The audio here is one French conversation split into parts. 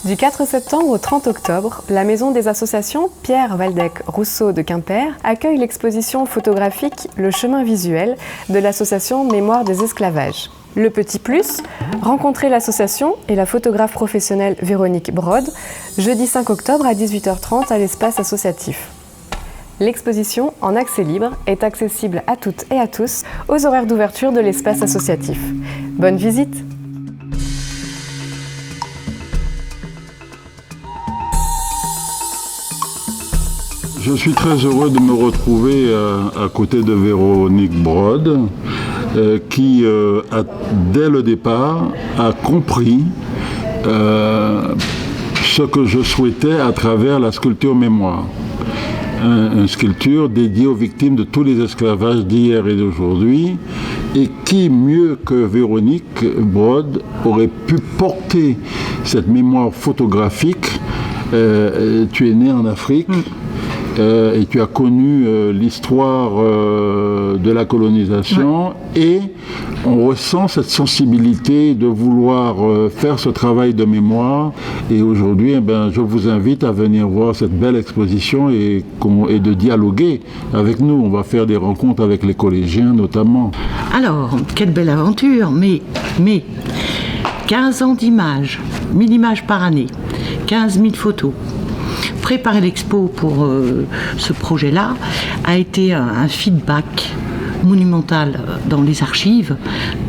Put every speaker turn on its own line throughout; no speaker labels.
Du 4 septembre au 30 octobre, la Maison des associations Pierre Waldeck-Rousseau de Quimper accueille l'exposition photographique Le chemin visuel de l'association Mémoire des esclavages. Le petit plus, rencontrer l'association et la photographe professionnelle Véronique Brod, jeudi 5 octobre à 18h30 à l'espace associatif. L'exposition, en accès libre, est accessible à toutes et à tous aux horaires d'ouverture de l'espace associatif. Bonne visite!
Je suis très heureux de me retrouver à côté de Véronique Brod, qui, dès le départ, a compris ce que je souhaitais à travers la sculpture mémoire. Une sculpture dédiée aux victimes de tous les esclavages d'hier et d'aujourd'hui, et qui, mieux que Véronique Brod, aurait pu porter cette mémoire photographique. Tu es né en Afrique. Et tu as connu l'histoire de la colonisation, et on ressent cette sensibilité de vouloir faire ce travail de mémoire. Et aujourd'hui, je vous invite à venir voir cette belle exposition et de dialoguer avec nous. On va faire des rencontres avec les collégiens notamment.
Alors, quelle belle aventure, mais 15 ans d'images, 1000 images par année, 15 000 photos. Préparer l'expo pour ce projet-là a été un feedback monumental dans les archives,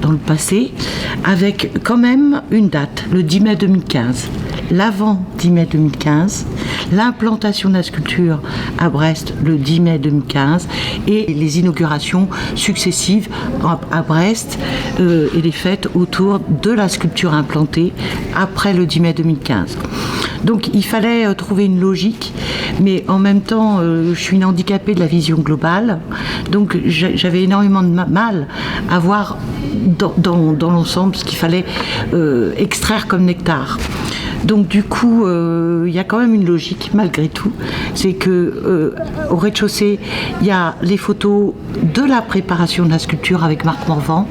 dans le passé, avec quand même une date, le 10 mai 2015. L'avant 10 mai 2015, l'implantation de la sculpture à Brest le 10 mai 2015 et les inaugurations successives à Brest et les fêtes autour de la sculpture implantée après le 10 mai 2015. Donc il fallait trouver une logique, mais en même temps je suis une handicapée de la vision globale, donc j'avais énormément de mal à voir dans l'ensemble ce qu'il fallait extraire comme nectar. Donc du coup, il y a quand même une logique malgré tout, c'est que au rez-de-chaussée, il y a les photos de la préparation de la sculpture avec Marc Morvan,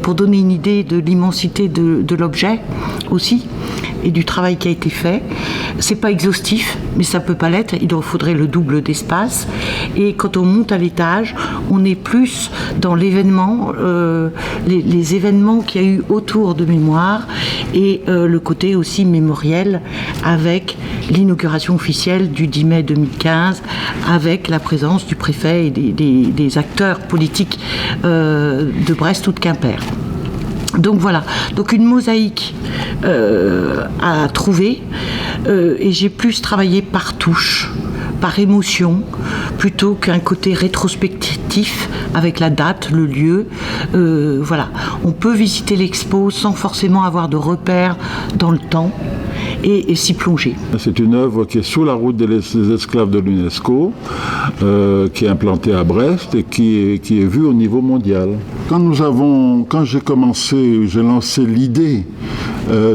pour donner une idée de l'immensité de l'objet aussi, et du travail qui a été fait. C'est pas exhaustif, mais ça peut pas l'être, il en faudrait le double d'espace. Et quand on monte à l'étage, on est plus dans l'événement, les événements qu'il y a eu autour de Mémoire, et le côté aussi mémoriel avec l'inauguration officielle du 10 mai 2015, avec la présence du préfet et des acteurs politiques de Brest ou de Quimper. Donc voilà, donc une mosaïque à trouver, et j'ai plus travaillé par touche, par émotion, plutôt qu'un côté rétrospectif avec la date, le lieu. Voilà, on peut visiter l'expo sans forcément avoir de repères dans le temps et s'y plonger. C'est une œuvre qui est sous la route des esclaves de l'UNESCO, qui est implantée à Brest et qui est vue au niveau mondial. Quand j'ai lancé l'idée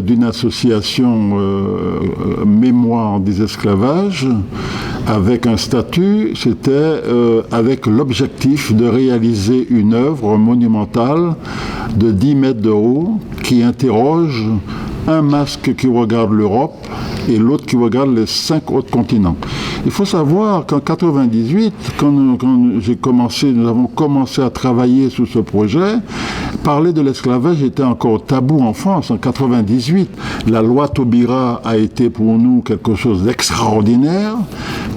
d'une association mémoire des esclavages, avec un statut, c'était avec l'objectif de réaliser une œuvre monumentale de 10 mètres de haut qui interroge un masque qui regarde l'Europe et l'autre qui regarde les 5 autres continents. Il faut savoir qu'en 1998, quand nous avons commencé à travailler sur ce projet, parler de l'esclavage était encore tabou en France. En 1998, la loi Taubira a été pour nous quelque chose d'extraordinaire,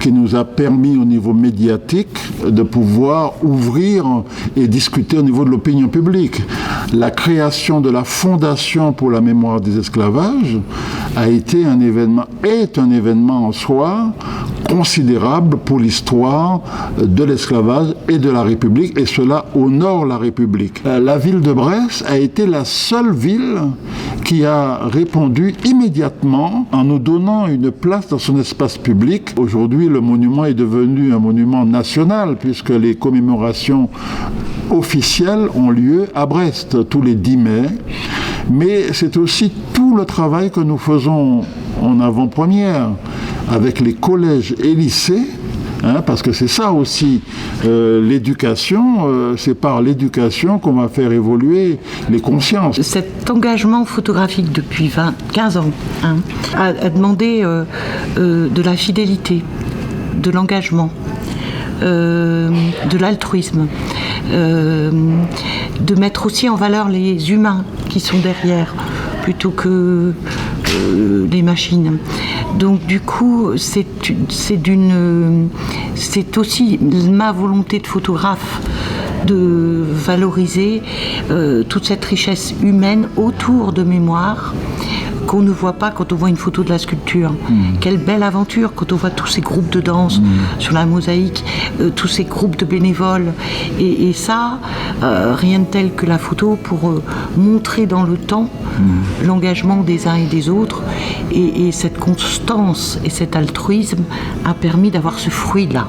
qui nous a permis au niveau médiatique de pouvoir ouvrir et discuter au niveau de l'opinion publique. La création de la Fondation pour la mémoire des esclavages est un événement en soi considérable pour l'histoire de l'esclavage et de la République, et cela honore la République. La ville de Brest a été la seule ville qui a répondu immédiatement en nous donnant une place dans son espace public. Aujourd'hui, le monument est devenu un monument national, puisque les commémorations officielles ont lieu à Brest tous les 10 mai. Mais c'est aussi tout le travail que nous faisons en avant-première avec les collèges et lycées
Parce que c'est ça aussi, l'éducation, c'est par l'éducation qu'on va faire évoluer les consciences.
Cet engagement photographique depuis 15 ans a demandé de la fidélité, de l'engagement, de l'altruisme, de mettre aussi en valeur les humains qui sont derrière plutôt que les machines. Donc du coup, c'est aussi ma volonté de photographe de valoriser toute cette richesse humaine autour de mémoire qu'on ne voit pas quand on voit une photo de la sculpture. Quelle belle aventure quand on voit tous ces groupes de danse sur la mosaïque, tous ces groupes de bénévoles. Et ça, rien de tel que la photo pour montrer dans le temps l'engagement des uns et des autres. Et cette constance et cet altruisme a permis d'avoir ce fruit-là.